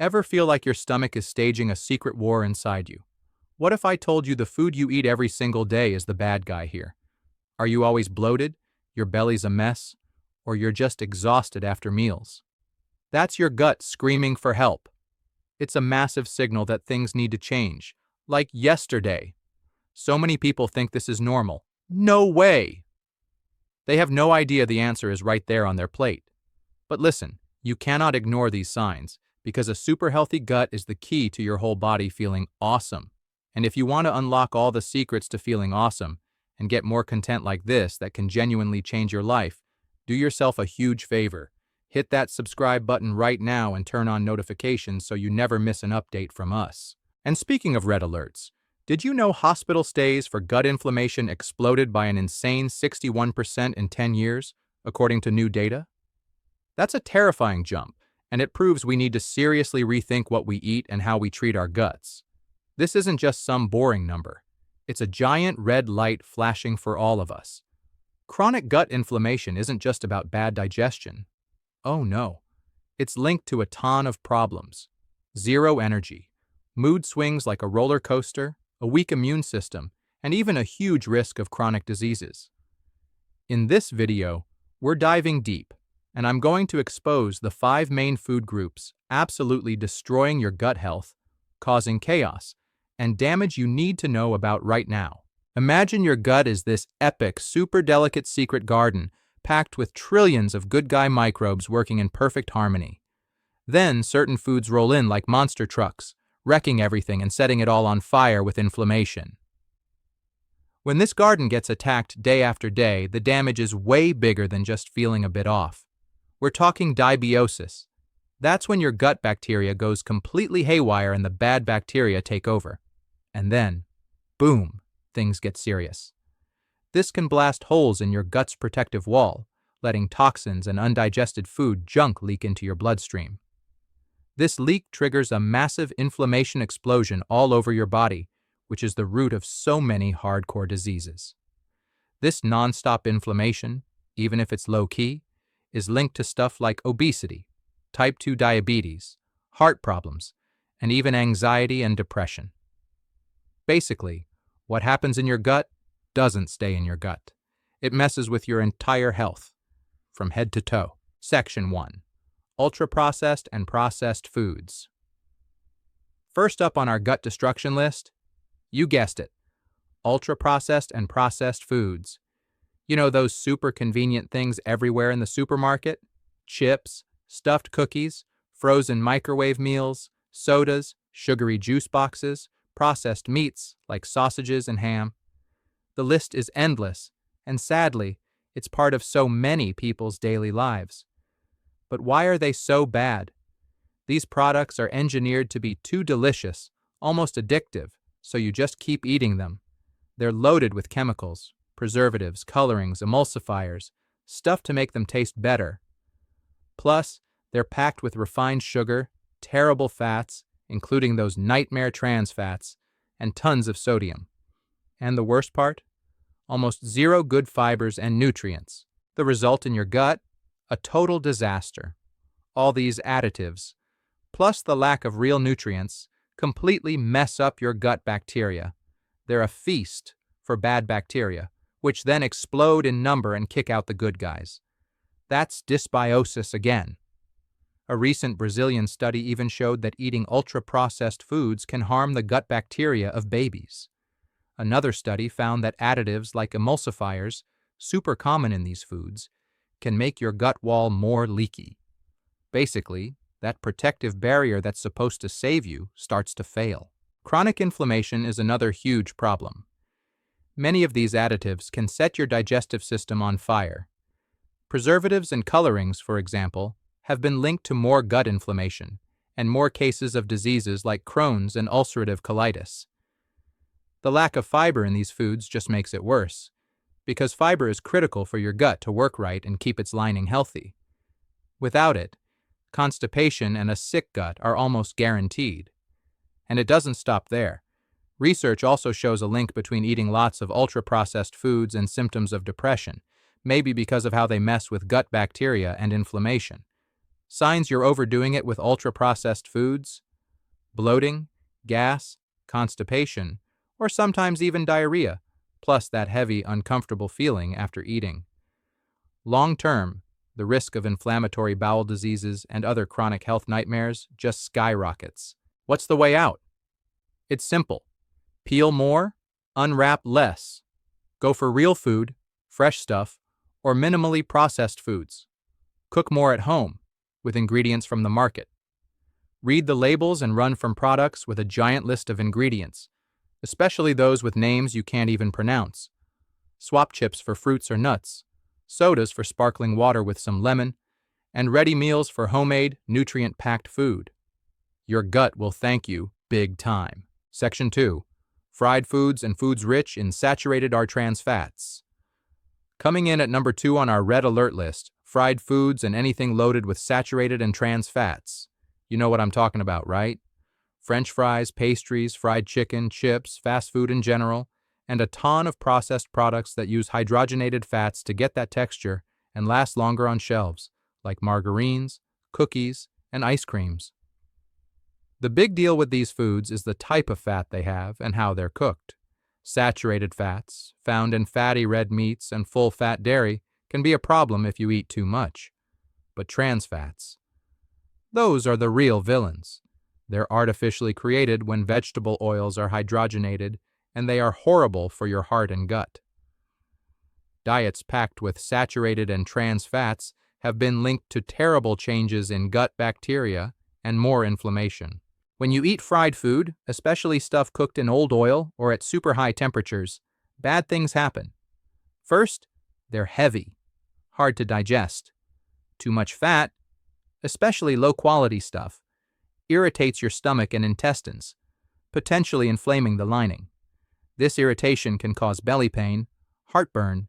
Ever feel like your stomach is staging a secret war inside you? What if I told you the food you eat every single day is the bad guy here? Are you always bloated, your belly's a mess, or you're just exhausted after meals? That's your gut screaming for help. It's a massive signal that things need to change, like yesterday. So many people think this is normal. No way! They have no idea the answer is right there on their plate. But listen, you cannot ignore these signs, because a super healthy gut is the key to your whole body feeling awesome. And if you want to unlock all the secrets to feeling awesome and get more content like this that can genuinely change your life, do yourself a huge favor. Hit that subscribe button right now and turn on notifications so you never miss an update from us. And speaking of red alerts, did you know hospital stays for gut inflammation exploded by an insane 61% in 10 years, according to new data? That's a terrifying jump, and it proves we need to seriously rethink what we eat and how we treat our guts. This isn't just some boring number. It's a giant red light flashing for all of us. Chronic gut inflammation isn't just about bad digestion. Oh no. It's linked to a ton of problems. Zero energy, mood swings like a roller coaster, a weak immune system, and even a huge risk of chronic diseases. In this video, we're diving deep, and I'm going to expose the 5 main food groups absolutely destroying your gut health, causing chaos, and damage you need to know about right now. Imagine your gut is this epic, super delicate secret garden packed with trillions of good guy microbes working in perfect harmony. Then certain foods roll in like monster trucks, wrecking everything and setting it all on fire with inflammation. When this garden gets attacked day after day, the damage is way bigger than just feeling a bit off. We're talking dysbiosis. That's when your gut bacteria goes completely haywire and the bad bacteria take over. And then, boom, things get serious. This can blast holes in your gut's protective wall, letting toxins and undigested food junk leak into your bloodstream. This leak triggers a massive inflammation explosion all over your body, which is the root of so many hardcore diseases. This nonstop inflammation, even if it's low-key, is linked to stuff like obesity, type 2 diabetes, heart problems, and even anxiety and depression. Basically, what happens in your gut doesn't stay in your gut. It messes with your entire health, from head to toe. Section 1. Ultra-processed and processed foods. First up on our gut destruction list, you guessed it, ultra-processed and processed foods. You know those super convenient things everywhere in the supermarket? Chips, stuffed cookies, frozen microwave meals, sodas, sugary juice boxes, processed meats like sausages and ham. The list is endless, and sadly, it's part of so many people's daily lives. But why are they so bad? These products are engineered to be too delicious, almost addictive, so you just keep eating them. They're loaded with chemicals, preservatives, colorings, emulsifiers, stuff to make them taste better. Plus, they're packed with refined sugar, terrible fats, including those nightmare trans fats, and tons of sodium. And the worst part? Almost zero good fibers and nutrients. The result in your gut? A total disaster. All these additives, plus the lack of real nutrients, completely mess up your gut bacteria. They're a feast for bad bacteria, which then explode in number and kick out the good guys. That's dysbiosis again. A recent Brazilian study even showed that eating ultra-processed foods can harm the gut bacteria of babies. Another study found that additives like emulsifiers, super common in these foods, can make your gut wall more leaky. Basically, that protective barrier that's supposed to save you starts to fail. Chronic inflammation is another huge problem. Many of these additives can set your digestive system on fire. Preservatives and colorings, for example, have been linked to more gut inflammation and more cases of diseases like Crohn's and ulcerative colitis. The lack of fiber in these foods just makes it worse, because fiber is critical for your gut to work right and keep its lining healthy. Without it, constipation and a sick gut are almost guaranteed. And it doesn't stop there. Research also shows a link between eating lots of ultra-processed foods and symptoms of depression, maybe because of how they mess with gut bacteria and inflammation. Signs you're overdoing it with ultra-processed foods: bloating, gas, constipation, or sometimes even diarrhea, plus that heavy, uncomfortable feeling after eating. Long-term, the risk of inflammatory bowel diseases and other chronic health nightmares just skyrockets. What's the way out? It's simple. Peel more, unwrap less. Go for real food, fresh stuff, or minimally processed foods. Cook more at home, with ingredients from the market. Read the labels and run from products with a giant list of ingredients, especially those with names you can't even pronounce. Swap chips for fruits or nuts, sodas for sparkling water with some lemon, and ready meals for homemade, nutrient-packed food. Your gut will thank you big time. Section 2. Fried foods and foods rich in saturated or trans fats. Coming in at number 2 on our red alert list, fried foods and anything loaded with saturated and trans fats. You know what I'm talking about, right? French fries, pastries, fried chicken, chips, fast food in general, and a ton of processed products that use hydrogenated fats to get that texture and last longer on shelves, like margarines, cookies, and ice creams. The big deal with these foods is the type of fat they have and how they're cooked. Saturated fats, found in fatty red meats and full-fat dairy, can be a problem if you eat too much. But trans fats, those are the real villains. They're artificially created when vegetable oils are hydrogenated, and they are horrible for your heart and gut. Diets packed with saturated and trans fats have been linked to terrible changes in gut bacteria and more inflammation. When you eat fried food, especially stuff cooked in old oil or at super high temperatures, bad things happen. First, they're heavy, hard to digest. Too much fat, especially low-quality stuff, irritates your stomach and intestines, potentially inflaming the lining. This irritation can cause belly pain, heartburn,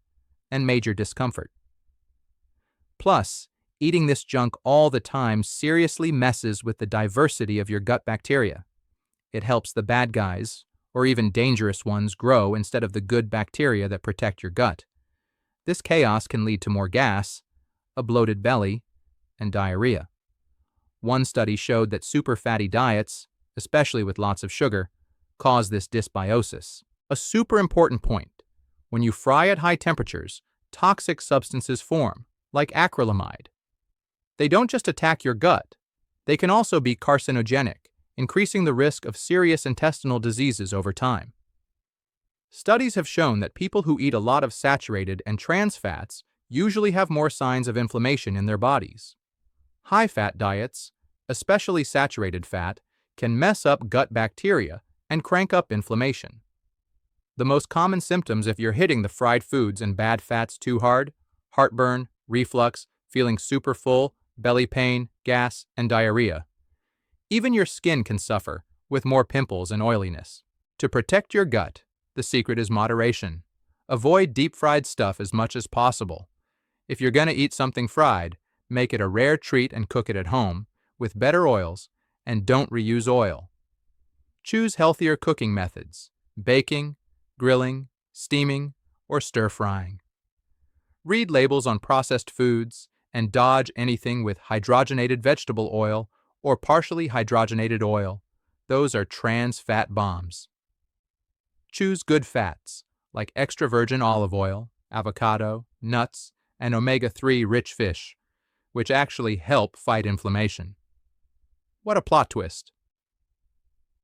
and major discomfort. Plus, eating this junk all the time seriously messes with the diversity of your gut bacteria. It helps the bad guys, or even dangerous ones, grow instead of the good bacteria that protect your gut. This chaos can lead to more gas, a bloated belly, and diarrhea. One study showed that super fatty diets, especially with lots of sugar, cause this dysbiosis. A super important point: when you fry at high temperatures, toxic substances form, like acrylamide. They don't just attack your gut, they can also be carcinogenic, increasing the risk of serious intestinal diseases over time. Studies have shown that people who eat a lot of saturated and trans fats usually have more signs of inflammation in their bodies. High-fat diets, especially saturated fat, can mess up gut bacteria and crank up inflammation. The most common symptoms if you're hitting the fried foods and bad fats too hard: heartburn, reflux, feeling super full, belly pain, gas, and diarrhea. Even your skin can suffer, with more pimples and oiliness. To protect your gut, the secret is moderation. Avoid deep-fried stuff as much as possible. If you're going to eat something fried, make it a rare treat and cook it at home, with better oils, and don't reuse oil. Choose healthier cooking methods: baking, grilling, steaming, or stir-frying. Read labels on processed foods, and dodge anything with hydrogenated vegetable oil or partially hydrogenated oil. Those are trans fat bombs. Choose good fats, like extra virgin olive oil, avocado, nuts, and omega-3 rich fish, which actually help fight inflammation. What a plot twist!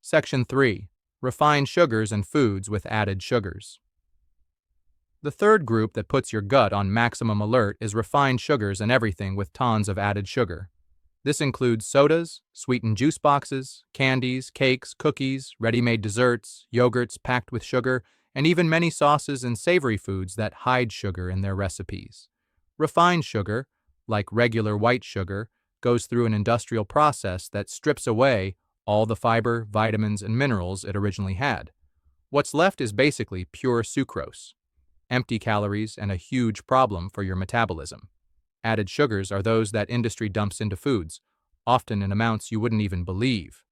Section 3. Refined sugars and foods with added sugars. The third group that puts your gut on maximum alert is refined sugars and everything with tons of added sugar. This includes sodas, sweetened juice boxes, candies, cakes, cookies, ready-made desserts, yogurts packed with sugar, and even many sauces and savory foods that hide sugar in their recipes. Refined sugar, like regular white sugar, goes through an industrial process that strips away all the fiber, vitamins, and minerals it originally had. What's left is basically pure sucrose. Empty calories and a huge problem for your metabolism. Added sugars are those that industry dumps into foods, often in amounts you wouldn't even believe.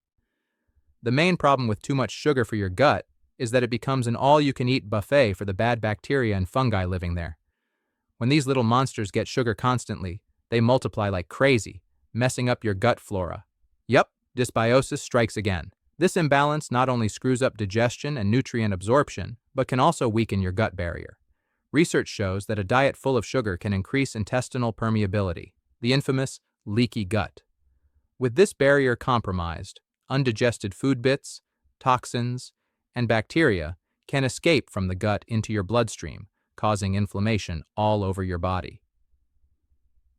The main problem with too much sugar for your gut is that it becomes an all-you-can-eat buffet for the bad bacteria and fungi living there. When these little monsters get sugar constantly, they multiply like crazy, messing up your gut flora. Yup, dysbiosis strikes again. This imbalance not only screws up digestion and nutrient absorption, but can also weaken your gut barrier. Research shows that a diet full of sugar can increase intestinal permeability, the infamous leaky gut. With this barrier compromised, undigested food bits, toxins, and bacteria can escape from the gut into your bloodstream, causing inflammation all over your body.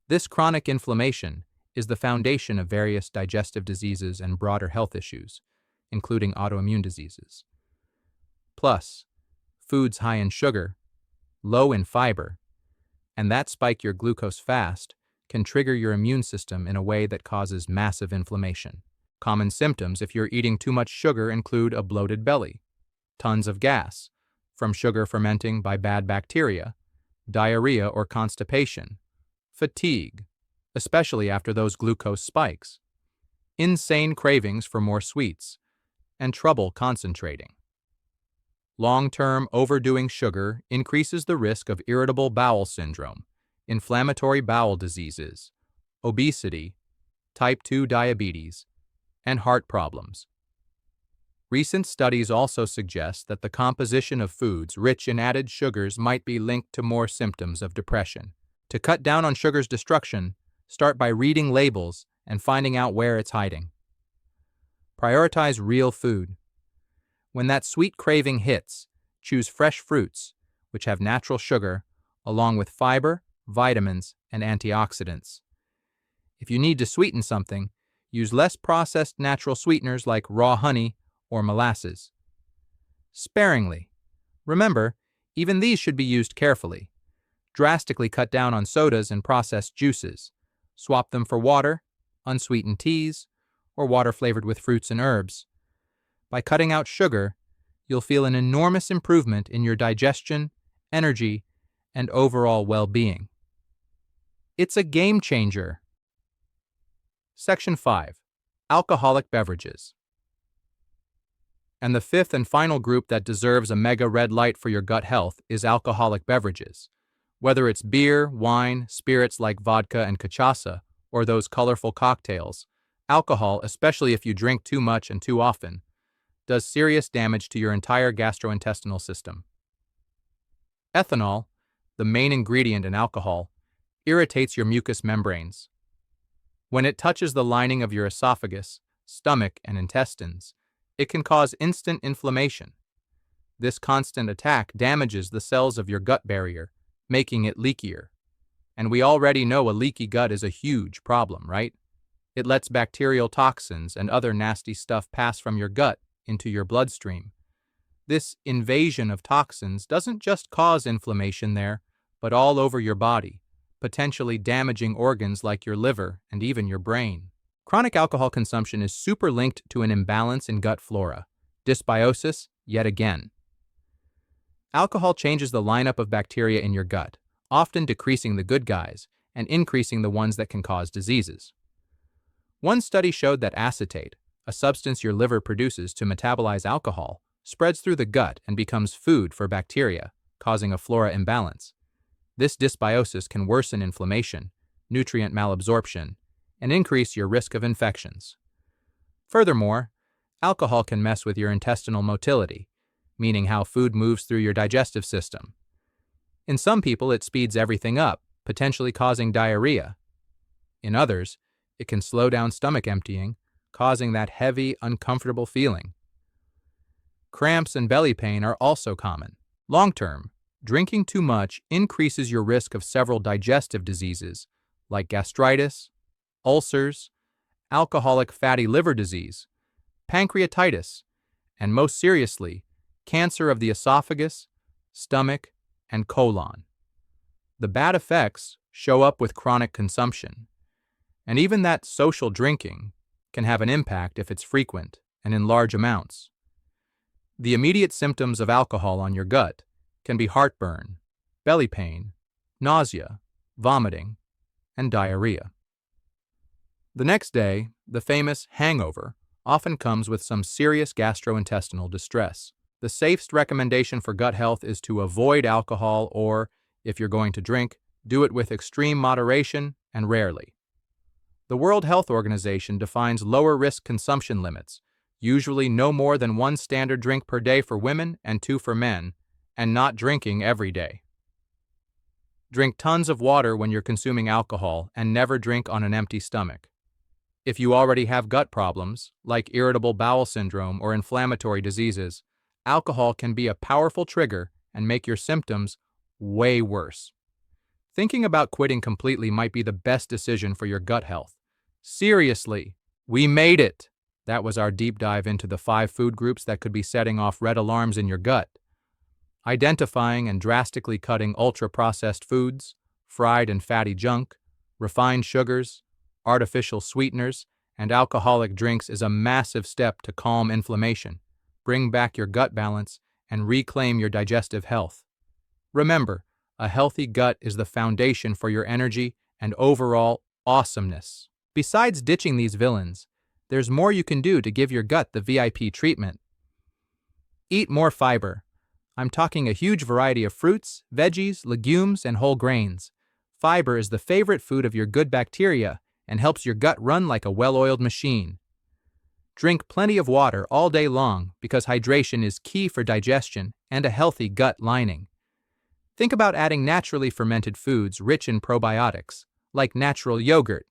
This chronic inflammation is the foundation of various digestive diseases and broader health issues, including autoimmune diseases. Plus, foods high in sugar, low in fiber, and that spike your glucose fast can trigger your immune system in a way that causes massive inflammation. Common symptoms if you're eating too much sugar include a bloated belly, tons of gas, from sugar fermenting by bad bacteria, diarrhea or constipation, fatigue, especially after those glucose spikes, insane cravings for more sweets, and trouble concentrating. Long-term overdoing sugar increases the risk of irritable bowel syndrome, inflammatory bowel diseases, obesity, type 2 diabetes, and heart problems. Recent studies also suggest that the composition of foods rich in added sugars might be linked to more symptoms of depression. To cut down on sugar's destruction, start by reading labels and finding out where it's hiding. Prioritize real food. When that sweet craving hits, choose fresh fruits, which have natural sugar, along with fiber, vitamins, and antioxidants. If you need to sweeten something, use less processed natural sweeteners like raw honey or molasses. Sparingly. Remember, even these should be used carefully. Drastically cut down on sodas and processed juices. Swap them for water, unsweetened teas, or water flavored with fruits and herbs. By cutting out sugar, you'll feel an enormous improvement in your digestion, energy, and overall well-being. It's a game changer. Section 5. Alcoholic beverages. And the fifth and final group that deserves a mega red light for your gut health is alcoholic beverages. Whether it's beer, wine, spirits like vodka and cachaça, or those colorful cocktails, alcohol, especially if you drink too much and too often, does serious damage to your entire gastrointestinal system. Ethanol, the main ingredient in alcohol, irritates your mucous membranes. When it touches the lining of your esophagus, stomach, and intestines, it can cause instant inflammation. This constant attack damages the cells of your gut barrier, making it leakier. And we already know a leaky gut is a huge problem, right? It lets bacterial toxins and other nasty stuff pass from your gut into your bloodstream. This invasion of toxins doesn't just cause inflammation there, but all over your body, potentially damaging organs like your liver and even your brain. Chronic alcohol consumption is super linked to an imbalance in gut flora, dysbiosis yet again. Alcohol changes the lineup of bacteria in your gut, often decreasing the good guys and increasing the ones that can cause diseases. One study showed that acetate, a substance your liver produces to metabolize alcohol, spreads through the gut and becomes food for bacteria, causing a flora imbalance. This dysbiosis can worsen inflammation, nutrient malabsorption, and increase your risk of infections. Furthermore, alcohol can mess with your intestinal motility, meaning how food moves through your digestive system. In some people, it speeds everything up, potentially causing diarrhea. In others, it can slow down stomach emptying, causing that heavy, uncomfortable feeling. Cramps and belly pain are also common. Long-term, drinking too much increases your risk of several digestive diseases like gastritis, ulcers, alcoholic fatty liver disease, pancreatitis, and most seriously, cancer of the esophagus, stomach, and colon. The bad effects show up with chronic consumption, and even that social drinking can have an impact if it's frequent and in large amounts. The immediate symptoms of alcohol on your gut can be heartburn, belly pain, nausea, vomiting, and diarrhea. The next day, the famous hangover often comes with some serious gastrointestinal distress. The safest recommendation for gut health is to avoid alcohol or, if you're going to drink, do it with extreme moderation and rarely. The World Health Organization defines lower-risk consumption limits, usually no more than 1 standard drink per day for women and 2 for men, and not drinking every day. Drink tons of water when you're consuming alcohol and never drink on an empty stomach. If you already have gut problems, like irritable bowel syndrome or inflammatory diseases, alcohol can be a powerful trigger and make your symptoms way worse. Thinking about quitting completely might be the best decision for your gut health. Seriously, we made it! That was our deep dive into the 5 food groups that could be setting off red alarms in your gut. Identifying and drastically cutting ultra-processed foods, fried and fatty junk, refined sugars, artificial sweeteners, and alcoholic drinks is a massive step to calm inflammation, bring back your gut balance, and reclaim your digestive health. Remember, a healthy gut is the foundation for your energy and overall awesomeness. Besides ditching these villains, there's more you can do to give your gut the VIP treatment. Eat more fiber. I'm talking a huge variety of fruits, veggies, legumes, and whole grains. Fiber is the favorite food of your good bacteria and helps your gut run like a well-oiled machine. Drink plenty of water all day long because hydration is key for digestion and a healthy gut lining. Think about adding naturally fermented foods rich in probiotics, like natural yogurt.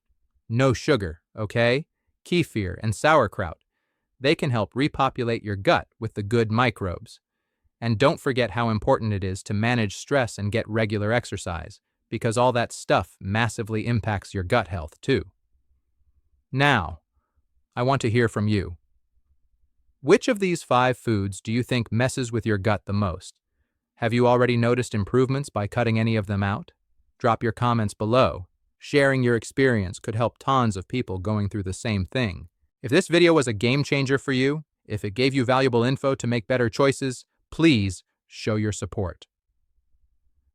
No sugar, okay? Kefir and sauerkraut. They can help repopulate your gut with the good microbes. And don't forget how important it is to manage stress and get regular exercise, because all that stuff massively impacts your gut health too. Now, I want to hear from you. Which of these 5 foods do you think messes with your gut the most? Have you already noticed improvements by cutting any of them out? Drop your comments below. Sharing your experience could help tons of people going through the same thing. If this video was a game changer for you, if it gave you valuable info to make better choices, please show your support.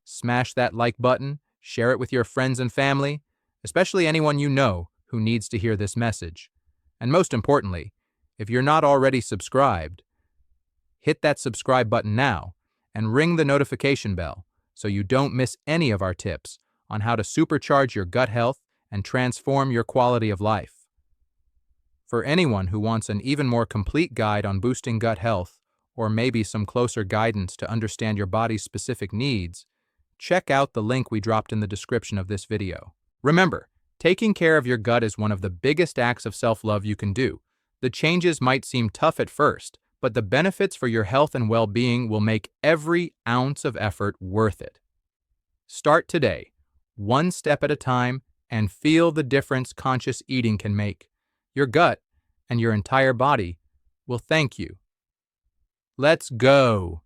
Smash that like button, share it with your friends and family, especially anyone you know who needs to hear this message. And most importantly, if you're not already subscribed, hit that subscribe button now and ring the notification bell so you don't miss any of our tips on how to supercharge your gut health and transform your quality of life. For anyone who wants an even more complete guide on boosting gut health, or maybe some closer guidance to understand your body's specific needs, check out the link we dropped in the description of this video. Remember, taking care of your gut is one of the biggest acts of self-love you can do. The changes might seem tough at first, but the benefits for your health and well-being will make every ounce of effort worth it. Start today, one step at a time, and feel the difference conscious eating can make. Your gut and your entire body will thank you. Let's go!